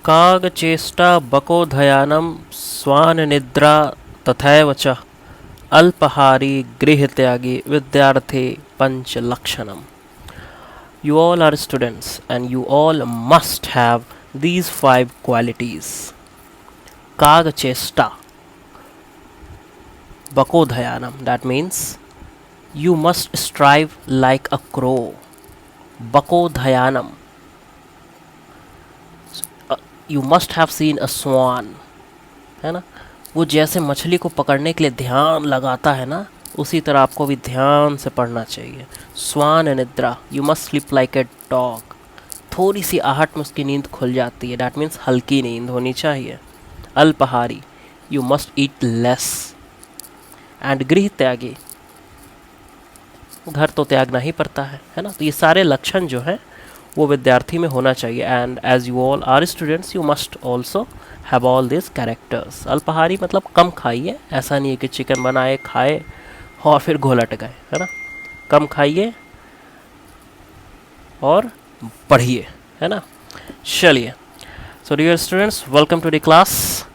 कागचेष्टा बकोधयानं स्वाननिद्रा तथैव च अल्पहारी गृहत्यागी विद्यार्थी पंचलक्षणम. You all are students and you all must have these 5 qualities. Kagachesta Bakodhayanam, that means you must strive like a crow. Bakodhayanam, you must have seen a swan, है ना. वो जैसे मछली को पकड़ने के लिए ध्यान लगाता है ना, उसी तरह आपको भी ध्यान से पढ़ना चाहिए. स्वान निद्रा, you must sleep like a dog. थोड़ी सी आहट में उसकी नींद खुल जाती है, डैट मीन्स हल्की नींद होनी चाहिए. अल्पहारी, you must eat less. And गृह त्यागी, घर तो त्यागना ही पड़ता है ना. तो ये सारे लक्षण जो हैं वो विद्यार्थी में होना चाहिए. And as you all are students you must also have all this characters. अल्पहारी मतलब कम खाइए, ऐसा नहीं है कि चिकन बनाए खाए और फिर घोलट गए, है ना. कम खाइए और पढ़िए, है ना. चलिए, so dear students, welcome to the class.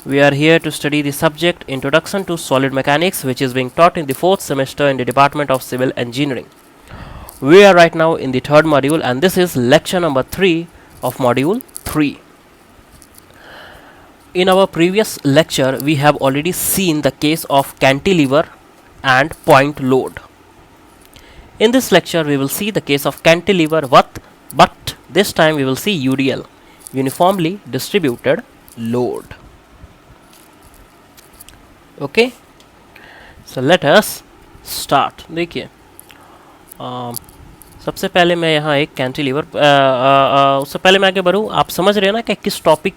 We are here to study the subject Introduction to Solid Mechanics, which is being taught in the 4th semester in the Department of Civil Engineering. We are right now in the 3rd module and this is lecture number 3 of module 3. In our previous lecture, we have already seen the case of cantilever and point load. In this lecture, we will see the case of cantilever, but this time we will see UDL, Uniformly Distributed Load. Okay, so let us start. देखिए, सबसे पहले मैं यहाँ एक cantilever, उससे पहले मैं आगे बढ़ूँ, आप समझ रहे हैं ना कि किस टॉपिक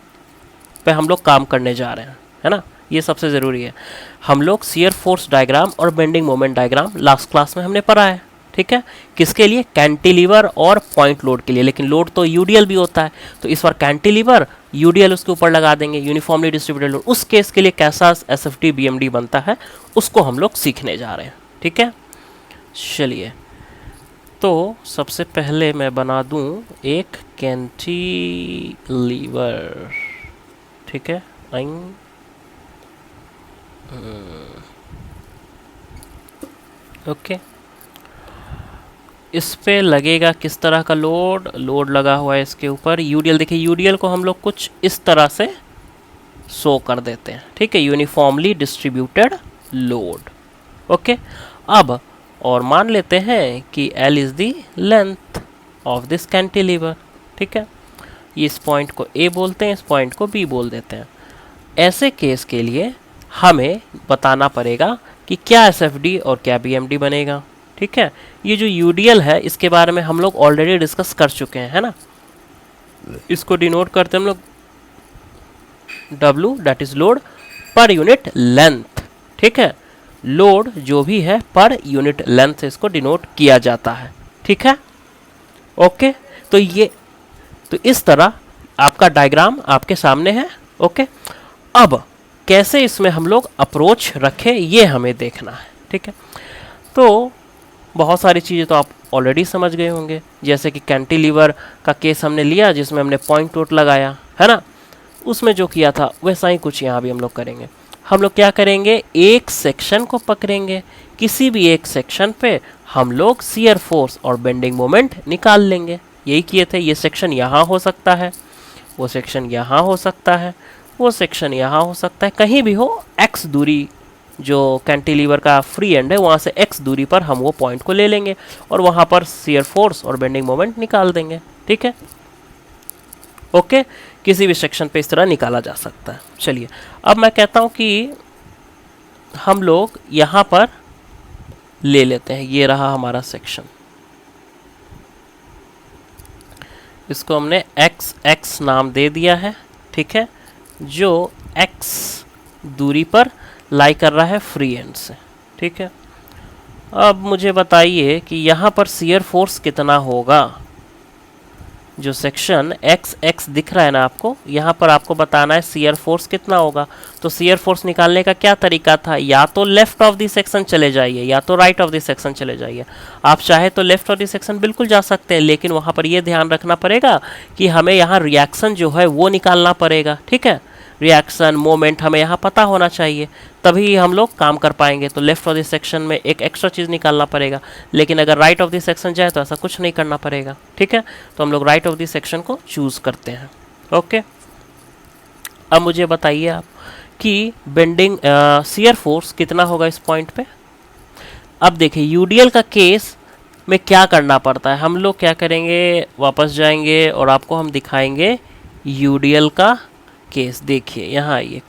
पे हम लोग काम करने जा रहे हैं, है ना. ये सबसे ज़रूरी है. हम लोग शियर फोर्स डायग्राम और bending moment diagram last class में हमने पढ़ा है, ठीक है. किसके लिए? कैंटिलीवर और पॉइंट लोड के लिए. लेकिन लोड तो यूडीएल भी होता है, तो इस बार कैंटिलीवर यूडीएल उसके ऊपर लगा देंगे, यूनिफॉर्मली डिस्ट्रीब्यूटेड लोड. उस केस के लिए कैसा एसएफटी बीएमडी बनता है उसको हम लोग सीखने जा रहे हैं, ठीक है. चलिए, तो सबसे पहले मैं बना दूं एक कैंटिलीवर, ठीक है. ओके, इस पे लगेगा किस तरह का लोड? लोड लगा हुआ है इसके ऊपर यूडीएल. देखिए, यूडीएल को हम लोग कुछ इस तरह से शो कर देते हैं, ठीक है. Uniformly distributed load. ओके, अब और मान लेते हैं कि L is the length of this cantilever, ठीक है. इस पॉइंट को A बोलते हैं, इस पॉइंट को B बोल देते हैं. ऐसे केस के लिए हमें बताना पड़ेगा कि क्या SFD और क्या BMD बनेगा, ठीक है. ये जो UDL है इसके बारे में हम लोग ऑलरेडी डिस्कस कर चुके हैं, है ना. इसको डिनोट करते हैं हम लोग W, that is load per unit length, ठीक है. लोड जो भी है पर यूनिट लेंथ से इसको डिनोट किया जाता है, ठीक है. ओके, तो ये तो इस तरह आपका डायग्राम आपके सामने है. ओके, अब कैसे इसमें हम लोग अप्रोच रखें ये हमें देखना है, ठीक है. तो बहुत सारी चीज़ें तो आप ऑलरेडी समझ गए होंगे, जैसे कि कैंटिलीवर का केस हमने लिया जिसमें हमने पॉइंट लोड लगाया, है ना. उसमें जो किया था वैसा ही कुछ यहाँ भी हम लोग करेंगे. हम लोग क्या करेंगे? एक सेक्शन को पकड़ेंगे, किसी भी एक सेक्शन पे हम लोग शियर फोर्स और बेंडिंग मोमेंट निकाल लेंगे. यही किए थे. ये सेक्शन यहाँ हो सकता है, वो सेक्शन यहाँ हो सकता है, वो सेक्शन यहाँ हो सकता है, कहीं भी हो. एक्स दूरी जो कैंटिलीवर का फ्री एंड है वहाँ से एक्स दूरी पर हम वो पॉइंट को ले लेंगे और वहाँ पर शियर फोर्स और बेंडिंग मोमेंट निकाल देंगे, ठीक है. ओके, किसी भी सेक्शन पे इस तरह निकाला जा सकता है. चलिए, अब मैं कहता हूँ कि हम लोग यहाँ पर ले लेते हैं. ये रहा हमारा सेक्शन, इसको हमने एक्स एक्स नाम दे दिया है, ठीक है. जो एक्स दूरी पर लाई कर रहा है फ्री एंड से, ठीक है. अब मुझे बताइए कि यहाँ पर शियर फोर्स कितना होगा. जो सेक्शन एक्स एक्स दिख रहा है ना आपको, यहाँ पर आपको बताना है शियर फोर्स कितना होगा। तो शियर फोर्स निकालने का क्या तरीका था, या तो लेफ्ट ऑफ द सेक्शन चले जाइए या तो राइट ऑफ द सेक्शन चले जाइए। आप चाहे तो लेफ्ट ऑफ द सेक्शन बिल्कुल जा सकते हैं, लेकिन वहाँ पर ये ध्यान रखना पड़ेगा कि हमें यहाँ रिएक्शन जो है वो निकालना पड़ेगा, ठीक है। रिएक्शन मोमेंट हमें यहाँ पता होना चाहिए, तभी हम लोग काम कर पाएंगे। तो लेफ्ट ऑफ द सेक्शन में एक एक्स्ट्रा चीज़ निकालना पड़ेगा, लेकिन अगर राइट ऑफ द सेक्शन जाए तो ऐसा कुछ नहीं करना पड़ेगा, ठीक है। तो हम लोग राइट ऑफ द सेक्शन को चूज़ करते हैं। ओके, अब मुझे बताइए आप कि बेंडिंग शियर फोर्स कितना होगा इस पॉइंट पे। अब देखिए यूडीएल का केस में क्या करना पड़ता है, हम लोग क्या करेंगे, वापस जाएंगे और आपको हम दिखाएंगे यूडीएल का केस। देखिए यहाँ ये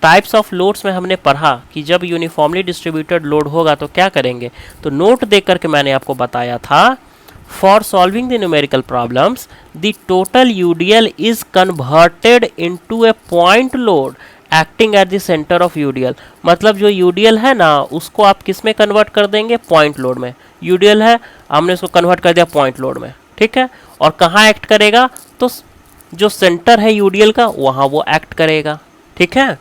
टाइप्स ऑफ लोड्स में हमने पढ़ा कि जब यूनिफॉर्मली डिस्ट्रीब्यूटेड लोड होगा तो क्या करेंगे। तो नोट देख करके मैंने आपको बताया था, for solving the numerical problems the total UDL is converted into A point load acting at the centre of UDL. मतलब जो यूडीएल है ना उसको आप किस में कन्वर्ट कर देंगे, पॉइंट लोड में। यूडीएल है, हमने उसको कन्वर्ट कर दिया पॉइंट लोड में, ठीक है। और कहाँ एक्ट करेगा, तो जो सेंटर है यूडीएल का वहाँ वो एक्ट करेगा, ठीक है।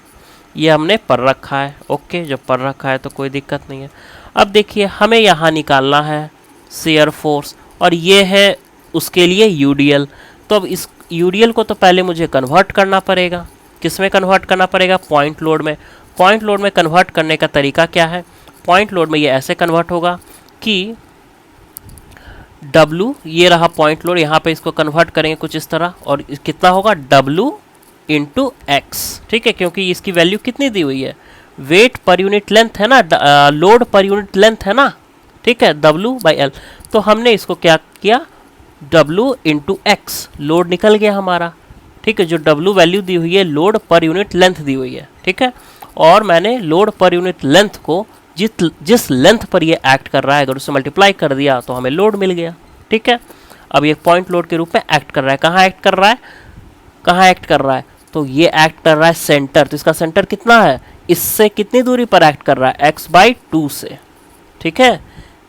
ये हमने पढ़ रखा है। ओके, जब पढ़ रखा है तो कोई दिक्कत नहीं है। अब देखिए हमें यहाँ निकालना है शियर फोर्स, और ये है उसके लिए यूडीएल। तो अब इस यूडीएल को तो पहले मुझे कन्वर्ट करना पड़ेगा, किस में कन्वर्ट करना पड़ेगा, पॉइंट लोड में। पॉइंट लोड में कन्वर्ट करने का तरीका क्या है, पॉइंट लोड में ये ऐसे कन्वर्ट होगा कि W ये रहा पॉइंट लोड, यहाँ पे इसको कन्वर्ट करेंगे कुछ इस तरह, और कितना होगा W इंटू एक्स, ठीक है। क्योंकि इसकी वैल्यू कितनी दी हुई है, वेट पर यूनिट लेंथ है ना, लोड पर यूनिट लेंथ है ना, ठीक है, W/L। तो हमने इसको क्या किया, W इंटू एक्स, लोड निकल गया हमारा, ठीक है। जो W वैल्यू दी हुई है लोड पर यूनिट लेंथ दी हुई है, ठीक है। और मैंने लोड पर यूनिट लेंथ को जिस लेंथ पर ये एक्ट कर रहा है अगर उससे मल्टीप्लाई कर दिया तो हमें लोड मिल गया, ठीक है। अब ये पॉइंट लोड के रूप में एक्ट कर रहा है, कहाँ एक्ट कर रहा है, कहाँ एक्ट कर रहा है, तो ये एक्ट कर रहा है सेंटर। तो इसका सेंटर कितना है, इससे कितनी दूरी पर एक्ट कर रहा है, x/2 से, ठीक है।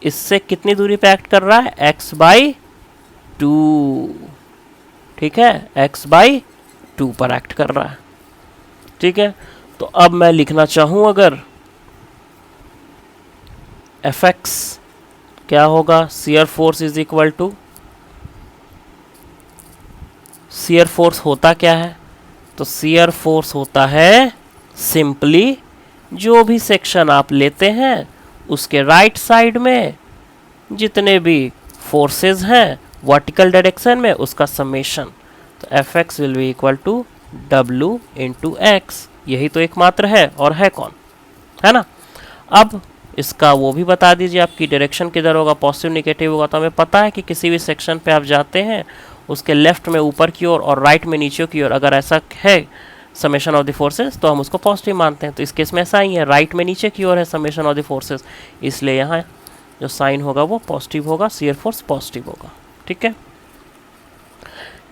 इससे कितनी दूरी पर एक्ट कर रहा है, x/2, ठीक है, x/2 पर एक्ट कर रहा है, ठीक है। तो अब मैं लिखना चाहूँ अगर Fx क्या होगा, shear force is equal to, shear force होता क्या है, तो शियर फोर्स होता है सिंपली जो भी सेक्शन आप लेते हैं उसके राइट साइड में जितने भी फोर्सेस हैं वर्टिकल डायरेक्शन में उसका समेशन। तो Fx will be equal to W into x, यही तो एकमात्र है, और है कौन, है ना। अब इसका वो भी बता दीजिए आपकी डायरेक्शन किधर होगा, पॉजिटिव निगेटिव होगा। तो हमें पता है कि किसी भी सेक्शन पे आप जाते हैं उसके लेफ्ट में ऊपर की ओर और राइट में नीचे की ओर अगर ऐसा है समेशन ऑफ द फोर्सेस तो हम उसको पॉजिटिव मानते हैं। तो इस केस में ऐसा ही है, राइट में नीचे की ओर है समेशन ऑफ द फोर्सेस, इसलिए यहाँ जो साइन होगा वो पॉजिटिव होगा, शियर फोर्स पॉजिटिव होगा, ठीक है।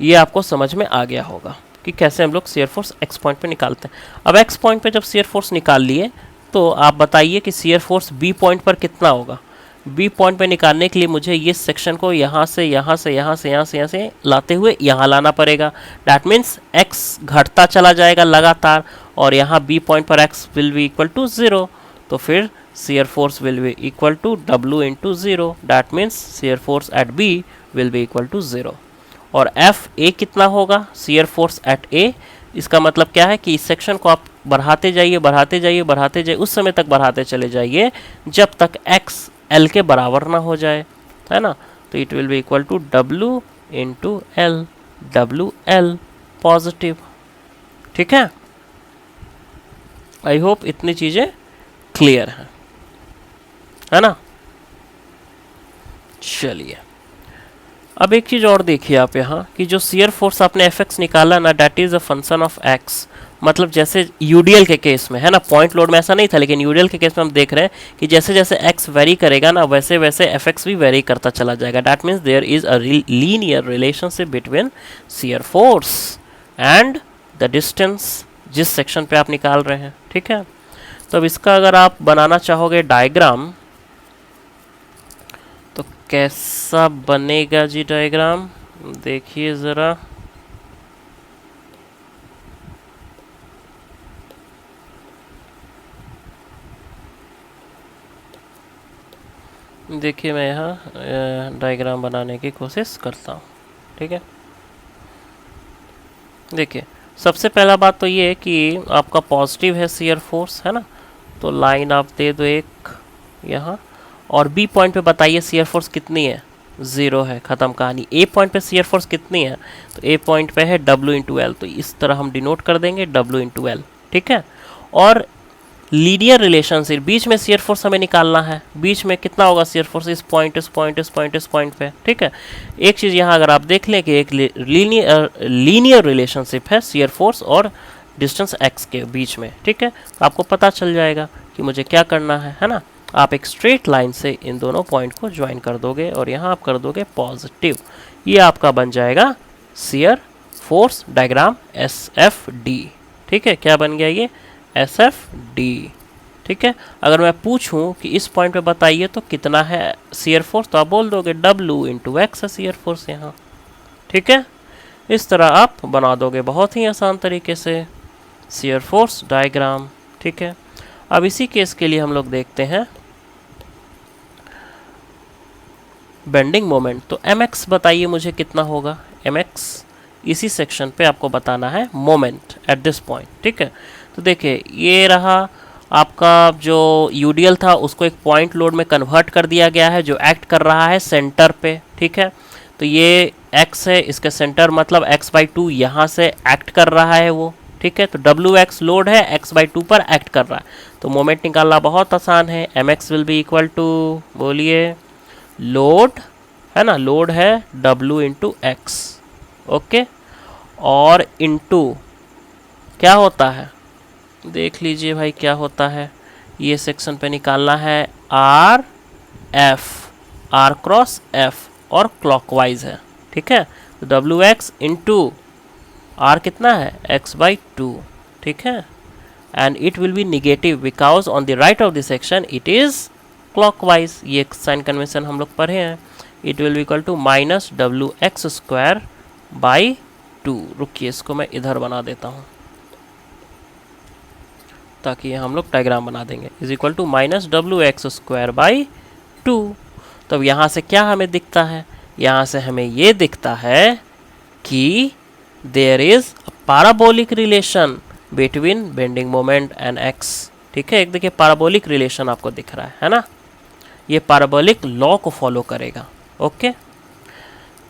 ये आपको समझ में आ गया होगा कि कैसे हम लोग शियर फोर्स एक्स पॉइंट पे निकालते हैं। अब एक्स पॉइंट पे जब शियर फोर्स निकाल लिए तो आप बताइए कि शियर फोर्स बी पॉइंट पर कितना होगा। बी पॉइंट पे निकालने के लिए मुझे ये सेक्शन को यहाँ से यहाँ से यहाँ से यहाँ से यहाँ से लाते हुए यहाँ लाना पड़ेगा। डैट मीन्स एक्स घटता चला जाएगा लगातार, और यहाँ बी पॉइंट पर x will be equal to 0। तो फिर shear force will be equal to W into 0। That means shear force at B will be equal to 0। और एफ ए कितना होगा, शियर फोर्स एट ए। इसका मतलब क्या है कि इस सेक्शन को आप बढ़ाते जाइए बढ़ाते जाइए बढ़ाते जाइए, उस समय तक बढ़ाते चले जाइए जब तक एक्स एल के बराबर ना हो जाए, है ना। तो it will be equal to W into L, WL positive, ठीक है। आई होप इतनी चीज़ें क्लियर हैं, है ना। चलिए अब एक चीज़ और देखिए आप यहाँ कि जो शियर फोर्स आपने Fx निकाला ना, that is a function of x। मतलब जैसे यूडीएल के केस में है ना, पॉइंट लोड में ऐसा नहीं था, लेकिन यूडीएल के केस में हम देख रहे हैं कि जैसे जैसे x वेरी करेगा ना वैसे वैसे Fx भी वेरी करता चला जाएगा। That means there is a linear relationship between shear force and the distance जिस सेक्शन पे आप निकाल रहे हैं, ठीक है। तो अब इसका अगर आप बनाना चाहोगे डायग्राम तो कैसा बनेगा जी डायग्राम, देखिए ज़रा, देखिए मैं यहाँ डायग्राम बनाने की कोशिश करता हूँ। ठीक है, देखिए सबसे पहला बात तो ये है कि आपका पॉजिटिव है शियर फोर्स, है ना, तो लाइन आप दे दो एक यहाँ, और बी पॉइंट पे बताइए शियर फोर्स कितनी है, 0 है, ख़त्म कहानी। ए पॉइंट पे शियर फोर्स कितनी है, तो ए पॉइंट पे है W इंटू एल, तो इस तरह हम डिनोट कर देंगे W इंटू एल। ठीक है, और लीनियर रिलेशनशिप, बीच में शियर फोर्स हमें निकालना है, बीच में कितना होगा शियर फोर्स, इस पॉइंट इस पॉइंट इस पॉइंट इस पॉइंट पे। ठीक है, एक चीज़ यहाँ अगर आप देख लें कि एक लीनियर रिलेशनशिप है शियर फोर्स और डिस्टेंस x के बीच में। ठीक है, तो आपको पता चल जाएगा कि मुझे क्या करना है ना। आप एक स्ट्रेट लाइन से इन दोनों पॉइंट को ज्वाइन कर दोगे और यहाँ आप कर दोगे पॉजिटिव, ये आपका बन जाएगा शियर फोर्स डायग्राम SFD। ठीक है, क्या बन गया ये, SFD। ठीक है, अगर मैं पूछूं कि इस पॉइंट पे बताइए तो कितना है शियर फोर्स, तो आप बोल दोगे W इंटू एक्स है शियर फोर्स यहाँ। ठीक है, इस तरह आप बना दोगे बहुत ही आसान तरीके से शियर फोर्स डायग्राम। ठीक है, अब इसी केस के लिए हम लोग देखते हैं बेंडिंग मोमेंट। तो mx बताइए मुझे कितना होगा, mx इसी सेक्शन पे आपको बताना है मोमेंट एट दिस पॉइंट। ठीक है, तो देखिए ये रहा आपका जो यूडीएल था, उसको एक पॉइंट लोड में कन्वर्ट कर दिया गया है जो एक्ट कर रहा है सेंटर पे। ठीक है, तो ये x है, इसके सेंटर मतलब x/2 यहाँ से एक्ट कर रहा है वो। ठीक है, तो WX लोड है, x/2 पर एक्ट कर रहा है, तो मोमेंट निकालना बहुत आसान है। mx will be equal to, बोलिए, लोड है ना, लोड है W इंटू एक्स। ओके, और इंटू क्या होता है, देख लीजिए भाई क्या होता है, ये सेक्शन पे निकालना है R क्रॉस F और क्लॉकवाइज है। ठीक है, तो WX इंटू R कितना है, x/2। ठीक है, and it will be negative because on the right of the section it is clockwise, ये साइन कन्वेंशन हम लोग पढ़े हैं। It will be equal to -WX²/2। रुकिए, इसको मैं इधर बना देता हूँ ताकि हम लोग डायग्राम बना देंगे, इज इक्वल टू -WX²/2। तब यहाँ से क्या हमें दिखता है, यहाँ से हमें ये दिखता है कि there is a parabolic relation between bending moment and x. ठीक है, एक देखिए पैराबोलिक रिलेशन आपको दिख रहा है ना, ये पैराबोलिक लॉ को फॉलो करेगा। ओके,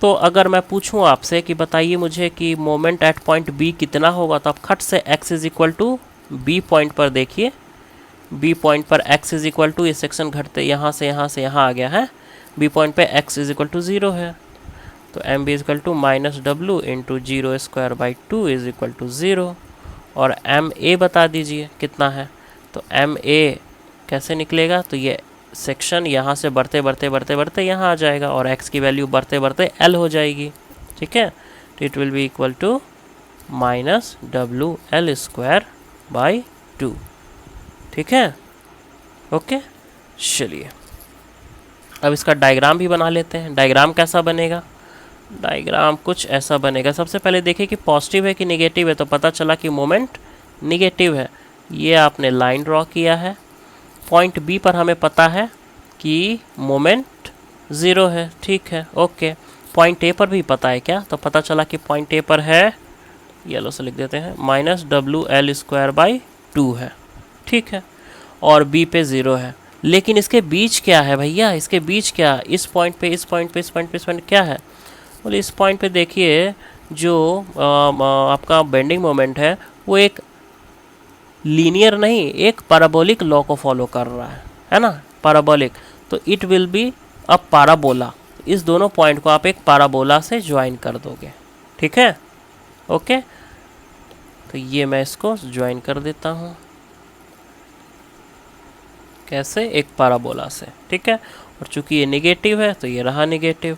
तो अगर मैं पूछूं आपसे कि बताइए मुझे कि मोमेंट एट पॉइंट बी कितना होगा, तो आप खट से x is equal to B point पर देखिए, बी पॉइंट पर x इज इक्वल टू, ये सेक्शन घटते यहाँ से यहाँ आ गया है, बी पॉइंट पे x इज इक्वल टू 0 है, तो M B is equal to -W into 0²/2 is equal to 0। और एम ए बता दीजिए कितना है, तो एम ए कैसे निकलेगा, तो ये सेक्शन यहाँ से बढ़ते बढ़ते यहाँ आ जाएगा और x की वैल्यू बढ़ते बढ़ते L हो जाएगी। ठीक है, तो it will be equal to -WL²/2। ठीक है, ओके, चलिए अब इसका डायग्राम भी बना लेते हैं। डायग्राम कैसा बनेगा, डायग्राम कुछ ऐसा बनेगा। सबसे पहले देखिए कि पॉजिटिव है कि नेगेटिव है, तो पता चला कि मोमेंट नेगेटिव है। ये आपने लाइन ड्रॉ किया है, पॉइंट बी पर हमें पता है कि मोमेंट 0 है। ठीक है, ओके, पॉइंट ए पर भी पता है क्या, तो पता चला कि पॉइंट ए पर है, येलो से लिख देते हैं, -WL²/2 है। ठीक है, और बी पे 0 है, लेकिन इसके बीच क्या है भैया, इसके बीच क्या, इस पॉइंट पे इस पॉइंट पे इस पॉइंट पे इस पॉइंट क्या है, बोले इस पॉइंट पे देखिए जो आपका बेंडिंग मोमेंट है वो एक लीनियर नहीं, एक पैराबोलिक लॉ को फॉलो कर रहा है ना, पैराबोलिक, तो it will be a parabola. इस दोनों पॉइंट को आप एक पैराबोला से ज्वाइन कर दोगे। ठीक है, ओके, तो ये मैं इसको ज्वाइन कर देता हूँ, कैसे, एक पैराबोला से। ठीक है, और चूंकि ये नेगेटिव है तो ये रहा negative,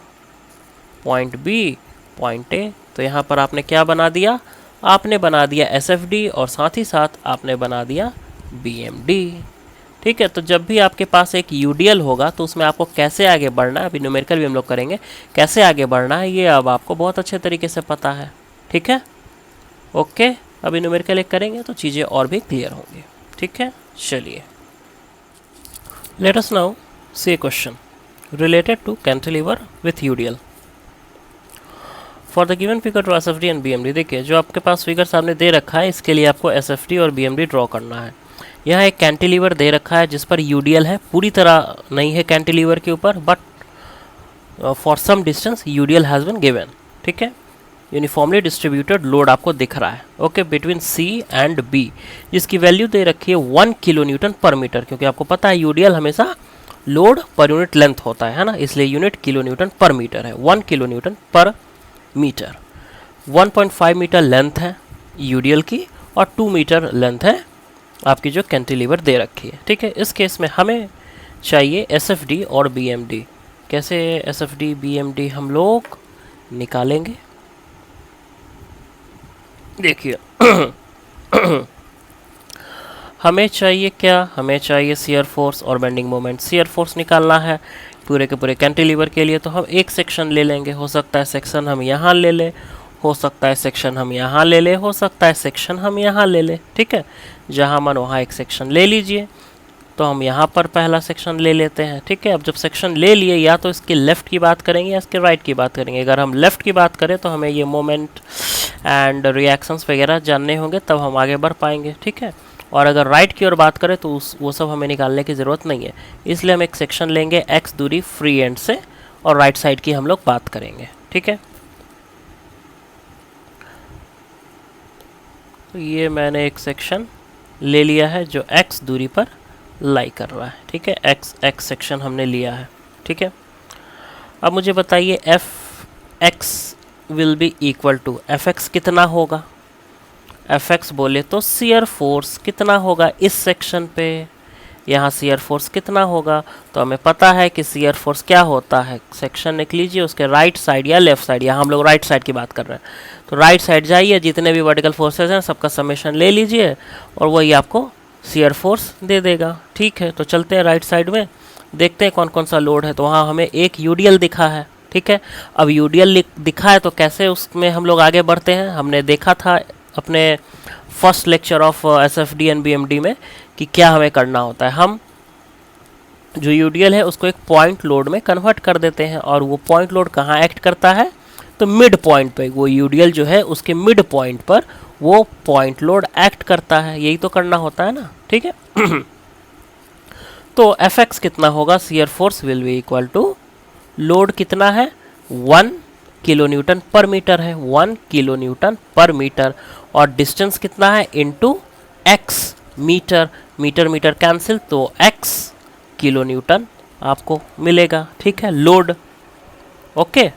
point B point A, तो यहाँ पर आपने क्या बना दिया, आपने बना दिया SFD और साथ ही साथ आपने बना दिया BMD। ठीक है। तो जब भी आपके पास एक यूडीएल होगा तो उसमें आपको कैसे आगे बढ़ना है, अभी न्यूमेरिकल भी हम लोग करेंगे, कैसे आगे बढ़ना है ये अब आपको बहुत अच्छे तरीके से पता है। ठीक है, ओके। अभी न्यूमेरिकल एक करेंगे तो चीज़ें और भी क्लियर होंगी। ठीक है, चलिए let us now see a question related to cantilever with UDL for the given figure to SFD and BMD. देखिए जो आपके पास फिगर सामने दे रखा है इसके लिए आपको एसएफडी और बीएमडी ड्रॉ करना है। यहाँ एक कैंटिलीवर दे रखा है जिस पर यूडीएल है, पूरी तरह नहीं है कैंटिलीवर के ऊपर, but for some distance UDL has been given. ठीक है, यूनिफॉर्मली डिस्ट्रीब्यूटेड लोड आपको दिख रहा है, okay, between C and B, जिसकी वैल्यू दे रखी है 1 किलो न्यूटन पर मीटर, क्योंकि आपको पता है यूडीएल हमेशा लोड पर यूनिट लेंथ होता है ना, इसलिए यूनिट किलो न्यूटन पर मीटर है, 1 किलो न्यूटन पर मीटर। 1.5 मीटर लेंथ है यूडीएल की और 2 मीटर लेंथ है आपकी जो कैंटिलीवर दे रखी है। ठीक है, इस केस में हमें चाहिए एसएफडी और बीएमडी। कैसे एसएफडी बीएमडी हम लोग निकालेंगे, देखिए हमें चाहिए क्या, हमें चाहिए शियर फोर्स और बेंडिंग मोमेंट। शियर फोर्स निकालना है पूरे के पूरे कैंटिलीवर के लिए, तो हम एक सेक्शन ले लेंगे, हो सकता है सेक्शन हम यहाँ ले लें, हो सकता है सेक्शन हम यहाँ ले लें, हो सकता है सेक्शन हम यहाँ ले लें। ठीक है, जहाँ मन वहाँ एक सेक्शन ले लीजिए। तो हम यहाँ पर पहला सेक्शन ले लेते हैं। ठीक है, अब जब सेक्शन ले लिए या तो इसके लेफ़्ट की बात करेंगे या इसके राइट की बात करेंगे। अगर हम लेफ़्ट की बात करें तो हमें ये मोमेंट एंड रिएक्शंस वगैरह जानने होंगे, तब हम आगे बढ़ पाएंगे। ठीक है, और अगर राइट की ओर बात करें तो वो सब हमें निकालने की ज़रूरत नहीं है, इसलिए हम एक सेक्शन लेंगे x दूरी फ्री एंड से और राइट साइड की हम लोग बात करेंगे। ठीक है, तो ये मैंने एक सेक्शन ले लिया है जो x दूरी पर लाई कर रहा है। ठीक है, x सेक्शन हमने लिया है। ठीक है, अब मुझे बताइए fx will be equal to, fx कितना होगा, fx बोले तो शियर फोर्स कितना होगा इस सेक्शन पे, यहाँ शियर फोर्स कितना होगा। तो हमें पता है कि शियर फोर्स क्या होता है, सेक्शन लिख लीजिए, उसके राइट साइड या लेफ्ट साइड, यहाँ हम लोग राइट साइड की बात कर रहे हैं, तो राइट साइड जाइए, जितने भी वर्टिकल फोर्सेस हैं सबका समेशन ले लीजिए और वही आपको शियर फोर्स दे देगा। ठीक है, तो चलते हैं राइट साइड में, देखते हैं कौन कौन सा लोड है। तो वहाँ हमें एक यूडीएल दिखा है। ठीक है, अब यूडीएल दिखा है तो कैसे उसमें हम लोग आगे बढ़ते हैं, हमने देखा था अपने first lecture of SFD and BMD में कि क्या हमें करना होता है। हम जो यूडीएल है उसको एक पॉइंट लोड में कन्वर्ट कर देते हैं, और वो पॉइंट लोड कहाँ एक्ट करता है, तो मिड पॉइंट पे, वो यूडीएल जो है उसके मिड पॉइंट पर वो पॉइंट लोड एक्ट करता है, यही तो करना होता है ना। ठीक है तो एफएक्स कितना होगा, shear force will be equal to, load कितना है 1 किलो न्यूटन पर मीटर है, 1 किलो न्यूटन पर मीटर, और डिस्टेंस कितना है into x metre, metre metre cancel, तो एक्स किलो न्यूटन आपको मिलेगा। ठीक है, लोड। ओके,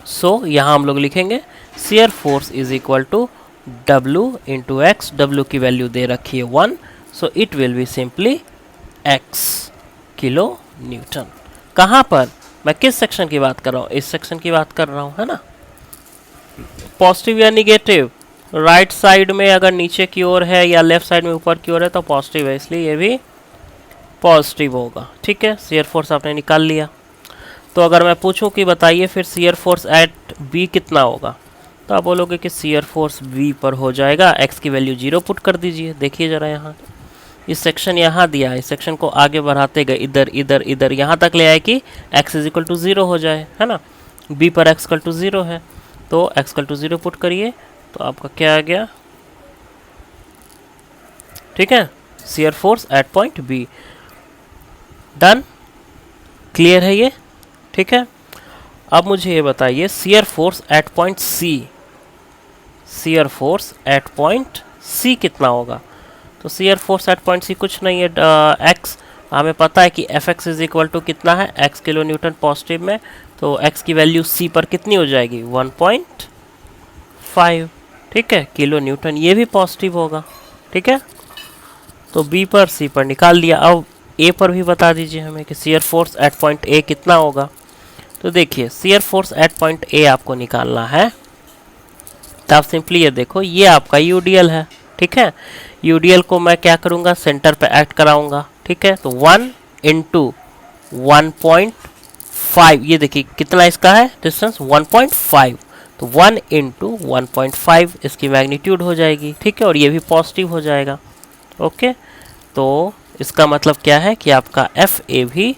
सो यहाँ हम लोग लिखेंगे shear force is equal to W into x, W की वैल्यू दे रखी है 1, so it will be simply x kilo newton. कहाँ पर, मैं किस सेक्शन की बात कर रहा हूँ, इस सेक्शन की बात कर रहा हूँ, है ना। पॉजिटिव या निगेटिव, राइट साइड में अगर नीचे की ओर है या लेफ्ट साइड में ऊपर की ओर है तो पॉजिटिव है, इसलिए ये भी पॉजिटिव होगा। ठीक है, शियर फोर्स आपने निकाल लिया। तो अगर मैं पूछूं कि बताइए फिर शियर फोर्स एट बी कितना होगा, तो आप बोलोगे कि शियर फोर्स बी पर हो जाएगा, x की वैल्यू 0 पुट कर दीजिए। देखिए ज़रा, यहाँ इस सेक्शन यहाँ दिया है, इस सेक्शन को आगे बढ़ाते गए इधर इधर इधर यहाँ तक ले आए कि x इज इक्वल टू 0 हो जाए, है ना। b पर x इक्वल टू 0 है, तो x इक्वल टू 0 पुट करिए, तो आपका क्या आ गया। ठीक है, shear force at point B, done, clear है ये। ठीक है, अब मुझे ये बताइए shear force at point C, shear force at point C कितना होगा। तो shear force at point C कुछ नहीं है, एक्स, हमें पता है कि F x is equal to कितना है, एक्स किलो न्यूटन पॉजिटिव में, तो एक्स की वैल्यू सी पर कितनी हो जाएगी 1.5। ठीक है, किलो न्यूटन, ये भी पॉजिटिव होगा। ठीक है, तो बी पर सी पर निकाल दिया। अब ए पर भी बता दीजिए हमें कि शियर फोर्स एट पॉइंट ए कितना होगा। तो देखिए शियर फोर्स एट पॉइंट ए आपको निकालना है, तो आप सिंपली ये देखो, ये आपका यूडीएल है। ठीक है, यूडीएल को मैं क्या करूँगा, सेंटर पे एक्ट कराऊंगा, ठीक है। तो 1 इंटू 1.5, ये देखिए कितना इसका है डिस्टेंस 1.5, तो 1 इंटू 1.5 इसकी मैग्नीट्यूड हो जाएगी, ठीक है। और ये भी पॉजिटिव हो जाएगा, ओके। तो इसका मतलब क्या है कि आपका एफ ए भी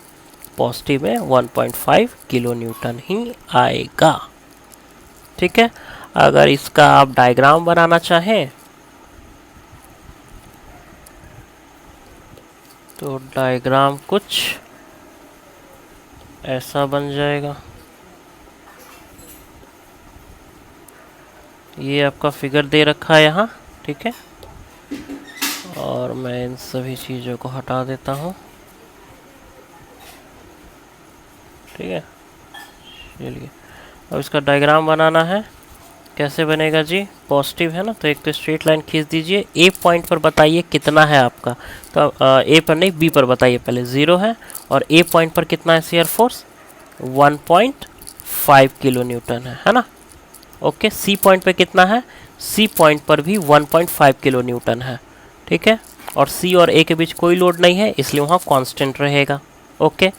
पॉजिटिव में 1.5 किलो न्यूटन ही आएगा, ठीक है। अगर इसका आप डायग्राम बनाना चाहें तो डायग्राम कुछ ऐसा बन जाएगा। ये आपका फिगर दे रखा है यहाँ, ठीक है। और मैं इन सभी चीज़ों को हटा देता हूँ, ठीक है। चलिए अब इसका डायग्राम बनाना है। कैसे बनेगा जी, पॉजिटिव है ना, तो एक तो स्ट्रेट लाइन खींच दीजिए। ए पॉइंट पर बताइए कितना है आपका, तो ए पर नहीं बी पर बताइए, पहले 0 है। और ए पॉइंट पर कितना है शियर फोर्स, 1.5 किलो न्यूटन है ना, ओके। सी पॉइंट पे कितना है, सी पॉइंट पर भी 1.5 किलो न्यूटन है, ठीक है। और सी और ए के बीच कोई लोड नहीं है, इसलिए वहाँ कांस्टेंट रहेगा, ओके।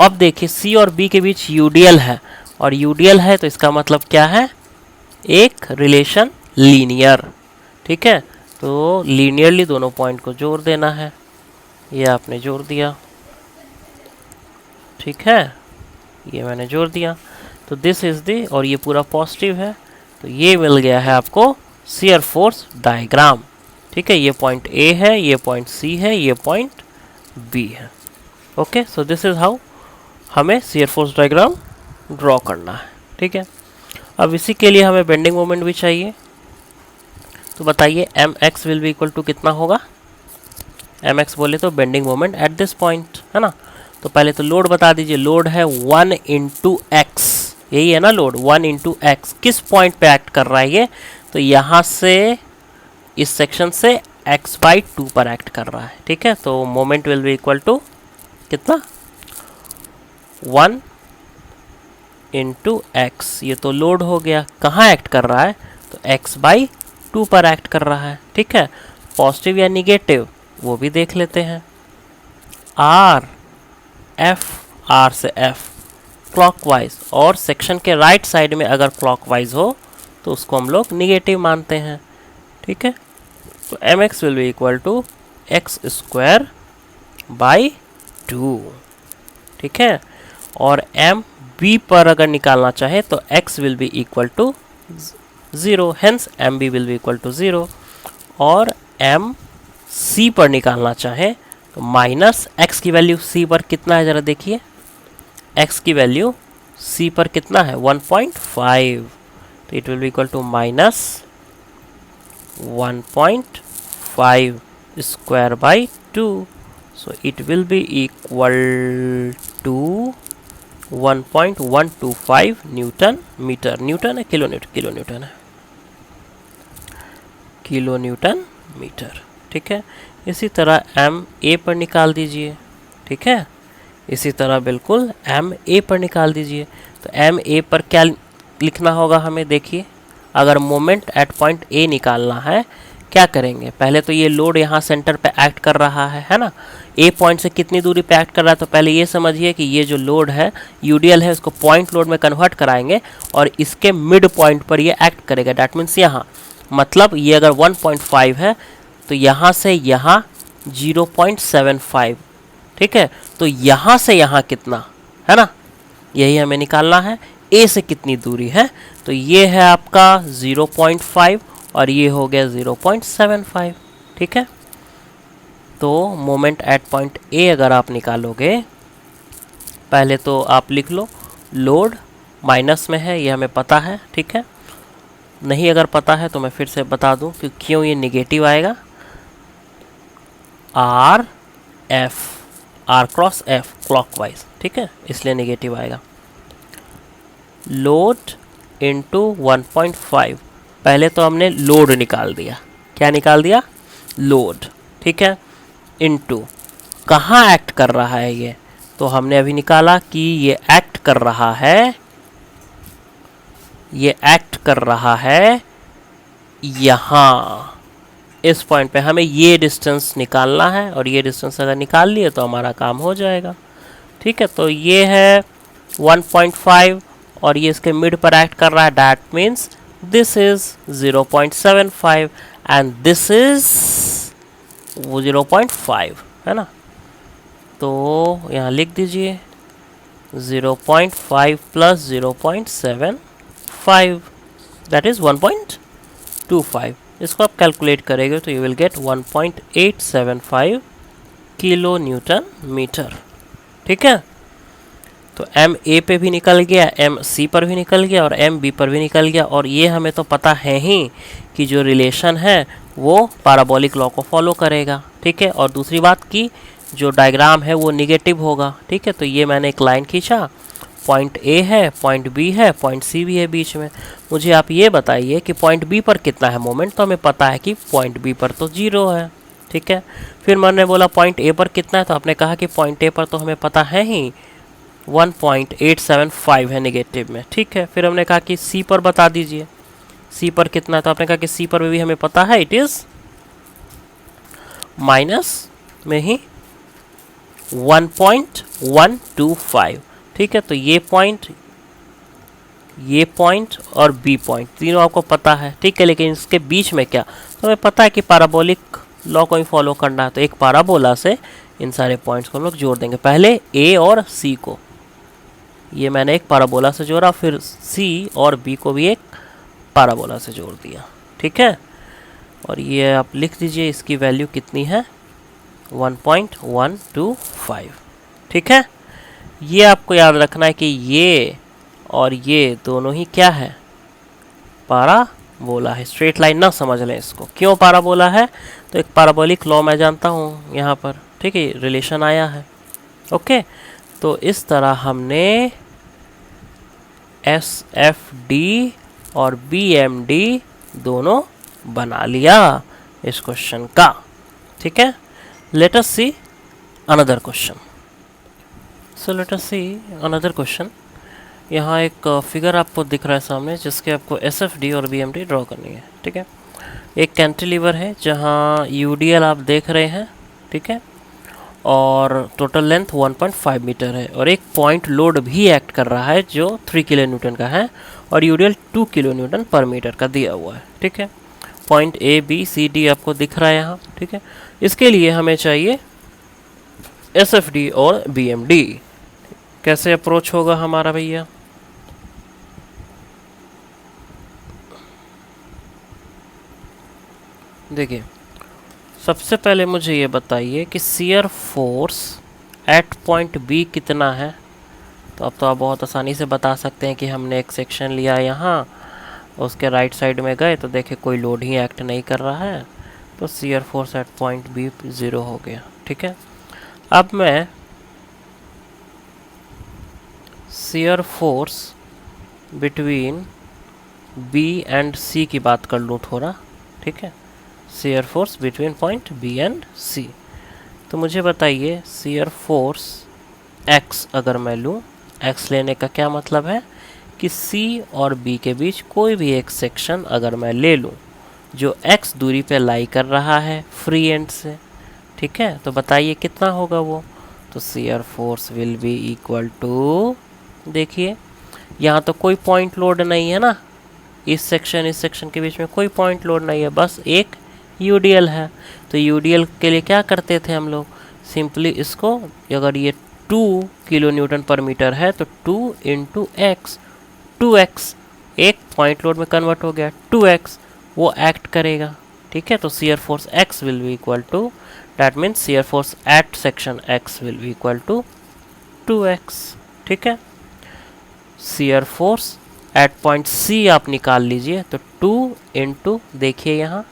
अब देखिए सी और बी के बीच यूडीएल है, और यूडीएल है तो इसका मतलब क्या है, एक रिलेशन लीनियर, ठीक है। तो लीनियरली दोनों पॉइंट को जोड़ देना है, ये आपने जोड़ दिया, ठीक है। ये मैंने जोड़ दिया, तो दिस इज दी, और ये पूरा पॉजिटिव है, तो ये मिल गया है आपको शियर फोर्स डायग्राम, ठीक है। ये पॉइंट ए है, ये पॉइंट सी है, ये पॉइंट बी है, okay. So this is how हमें शियर फोर्स डायग्राम ड्रॉ करना है, ठीक है। अब इसी के लिए हमें बेंडिंग मोमेंट भी चाहिए, तो बताइए M x will be equal to कितना होगा। एम एक्स बोले तो bending moment at this point, है ना। तो पहले तो लोड बता दीजिए, लोड है 1 इंटू एक्स, यही है ना लोड, 1 इंटू एक्स। किस पॉइंट पे एक्ट कर रहा है ये, तो यहाँ से इस सेक्शन से x/2 पर एक्ट कर रहा है, ठीक है। तो moment will be equal to कितना, 1 इंटू एक्स। ये तो लोड हो गया, कहाँ एक्ट कर रहा है, तो x/2 पर एक्ट कर रहा है, ठीक है। पॉजिटिव या निगेटिव वो भी देख लेते हैं। आर एफ, आर से एफ क्लॉकवाइज, और सेक्शन के राइट साइड में अगर क्लॉकवाइज हो तो उसको हम लोग निगेटिव मानते हैं, ठीक है। तो M x will be equal to x²/2, ठीक है। और एम बी पर अगर निकालना चाहे तो x will be equal to 0, hence M B will be equal to 0। और एम सी पर निकालना चाहे तो माइनस एक्स की वैल्यू सी पर कितना है, ज़रा देखिए। x की वैल्यू c पर कितना है, 1.5, तो it will be equal to minus 1.5 2, so it will be equal to 1.125 newton metre, newton है किलो न्यूटन, किलो न्यूटन है, किलो न्यूटन मीटर, ठीक है। इसी तरह एम ए पर निकाल दीजिए, ठीक है। इसी तरह बिल्कुल एम ए पर निकाल दीजिए। तो एम ए पर क्या लिखना होगा हमें, देखिए अगर मोमेंट एट पॉइंट ए निकालना है क्या करेंगे, पहले तो ये लोड यहाँ सेंटर पे एक्ट कर रहा है ना। ए पॉइंट से कितनी दूरी पे एक्ट कर रहा है, तो पहले ये समझिए कि ये जो लोड है यूडीएल है, उसको पॉइंट लोड में कन्वर्ट कराएंगे और इसके मिड पॉइंट पर ये एक्ट करेगा। डैट मीन्स यहाँ, मतलब ये अगर 1.5 है तो यहाँ से यहाँ 0.75, ठीक है। तो यहाँ से यहाँ कितना है ना, यही हमें निकालना है। ए से कितनी दूरी है, तो ये है आपका 0.5 और ये हो गया 0.75, ठीक है। तो मोमेंट एट पॉइंट ए अगर आप निकालोगे, पहले तो आप लिख लो लोड माइनस में है, ये हमें पता है, ठीक है। नहीं अगर पता है तो मैं फिर से बता दूं कि क्यों ये निगेटिव आएगा। R F, R cross F clockwise, ठीक है, इसलिए निगेटिव आएगा। लोड इंटू 1.5, पहले तो हमने लोड निकाल दिया, क्या निकाल दिया, लोड, ठीक है। इंटू कहाँ एक्ट कर रहा है ये, तो हमने अभी निकाला कि ये एक्ट कर रहा है, ये एक्ट कर रहा है यहाँ, इस पॉइंट पे हमें ये डिस्टेंस निकालना है, और ये डिस्टेंस अगर निकाल लिए तो हमारा काम हो जाएगा। ठीक है, तो ये है 1.5 और ये इसके मिड पर एक्ट कर रहा है, that means this is 0.75 and this is 0.5, है ना। तो यहाँ लिख दीजिए 0.5 प्लस 0.75 दैट इज 1.25। इसको आप कैलकुलेट करेंगे तो you will get 1.875 kilo newton metre. ठीक है, तो एम ए पे भी निकल गया, एम सी पर भी निकल गया और एम बी पर भी निकल गया। और ये हमें तो पता है ही कि जो रिलेशन है वो पैराबोलिक लॉ को फॉलो करेगा। ठीक है, और दूसरी बात कि जो डायग्राम है वो निगेटिव होगा। ठीक है, तो ये मैंने एक लाइन खींचा, पॉइंट ए है, पॉइंट बी है, पॉइंट सी भी है बीच में। मुझे आप ये बताइए कि पॉइंट बी पर कितना है मोमेंट, तो हमें पता है कि पॉइंट बी पर तो 0 है। ठीक है, फिर मैंने बोला पॉइंट ए पर कितना है, तो आपने कहा कि पॉइंट ए पर तो हमें पता है ही 1.875 है नेगेटिव में। ठीक है, फिर हमने कहा कि सी पर बता दीजिए सी पर कितना है, तो आपने कहा कि सी पर भी हमें पता है, इट इज़ माइनस में ही 1.125। ठीक है, तो ये पॉइंट और बी पॉइंट तीनों आपको पता है। ठीक है, लेकिन इसके बीच में क्या, तो हमें पता है कि पैराबोलिक लॉ को ही फॉलो करना है। तो एक पैराबोला से इन सारे पॉइंट्स को हम लोग जोड़ देंगे, पहले ए और सी को। ये मैंने एक पैराबोला से जोड़ा, फिर सी और बी को भी एक पैराबोला से जोड़ दिया। ठीक है, और ये आप लिख दीजिए इसकी वैल्यू कितनी है, 1.125। ठीक है, ये आपको याद रखना है कि ये और ये दोनों ही क्या है, पैराबोला है। स्ट्रेट लाइन ना समझ लें इसको, क्यों पैराबोला है, तो एक पैराबोलिक लॉ मैं जानता हूँ यहाँ पर। ठीक है, रिलेशन आया है। ओके, तो इस तरह हमने एस एफ डी और बी एम डी दोनों बना लिया इस क्वेश्चन का। ठीक है, let us see another question. So let us see another question. यहाँ एक फिगर आपको दिख रहा है सामने, जिसके आपको एस एफ डी और बी एम डी ड्रॉ करनी है। ठीक है, एक कैंटिलीवर है जहाँ यू डी एल आप देख रहे हैं। ठीक है, और टोटल लेंथ 1.5 मीटर है, और एक पॉइंट लोड भी एक्ट कर रहा है जो 3 किलो न्यूटन का है, और यूडीएल 2 किलो न्यूटन पर मीटर का दिया हुआ है। ठीक है, point A B C D आपको दिख रहा है यहाँ। ठीक है, इसके लिए हमें चाहिए एस एफ डी और बी एम डी। कैसे अप्रोच होगा हमारा भैया, देखिए सबसे पहले मुझे ये बताइए कि shear force at point B कितना है। तो अब तो आप बहुत आसानी से बता सकते हैं कि हमने एक सेक्शन लिया यहाँ, उसके राइट साइड में गए तो देखे कोई लोड ही एक्ट नहीं कर रहा है, तो shear force at point B 0 हो गया। ठीक है, अब मैं shear force between B and C की बात कर लूँ थोड़ा। ठीक है, shear force between point B and C. तो मुझे बताइए शियर फोर्स एक्स अगर मैं लूँ, एक्स लेने का क्या मतलब है कि सी और बी के बीच कोई भी एक सेक्शन अगर मैं ले लूँ जो एक्स दूरी पे लाई कर रहा है फ्री एंड से। ठीक है, तो बताइए कितना होगा वो। तो shear force will be equal to, देखिए यहाँ तो कोई पॉइंट लोड नहीं है ना, इस सेक्शन के बीच में कोई पॉइंट लोड नहीं है, बस एक यूडीएल है। तो यूडीएल के लिए क्या करते थे हम लोग, सिंपली इसको, अगर ये 2 किलो न्यूटन पर मीटर है तो 2 इंटू एक्स, 2x एक पॉइंट लोड में कन्वर्ट हो गया, 2x वो एक्ट करेगा। ठीक है, तो shear force x will be equal to, that means shear force at section x will be equal to 2x। ठीक है, shear force at point C आप निकाल लीजिए, तो 2 इंटू, देखिए यहाँ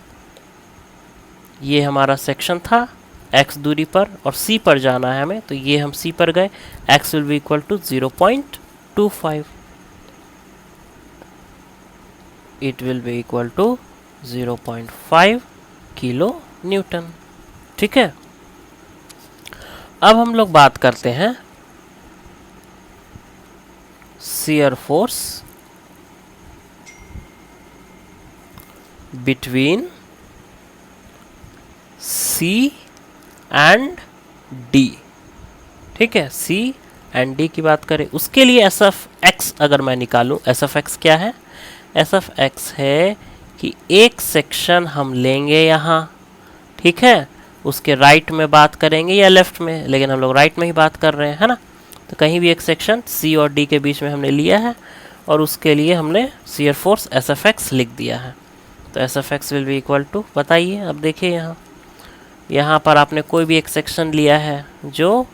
ये हमारा सेक्शन था x दूरी पर और C पर जाना है हमें, तो ये हम C पर गए, x will be equal to 0.25, it will be equal to 0.5 kilo newton. ठीक है, अब हम लोग बात करते हैं shear force between C and D, ठीक है, सी एंड डी की बात करें, उसके लिए एस एफ एक्स अगर मैं निकालूं, एस एफ एक्स क्या है, एस एफ एक्स है कि एक सेक्शन हम लेंगे यहाँ, ठीक है, उसके राइट में बात करेंगे या लेफ्ट में, लेकिन हम लोग राइट में ही बात कर रहे हैं, है ना, तो कहीं भी एक सेक्शन सी और डी के बीच में हमने लिया है और उसके लिए हमने shear force S F X लिख दिया है। तो S F X will be equal to, बताइए, अब देखिए यहाँ पर आपने कोई भी एक सेक्शन लिया है जो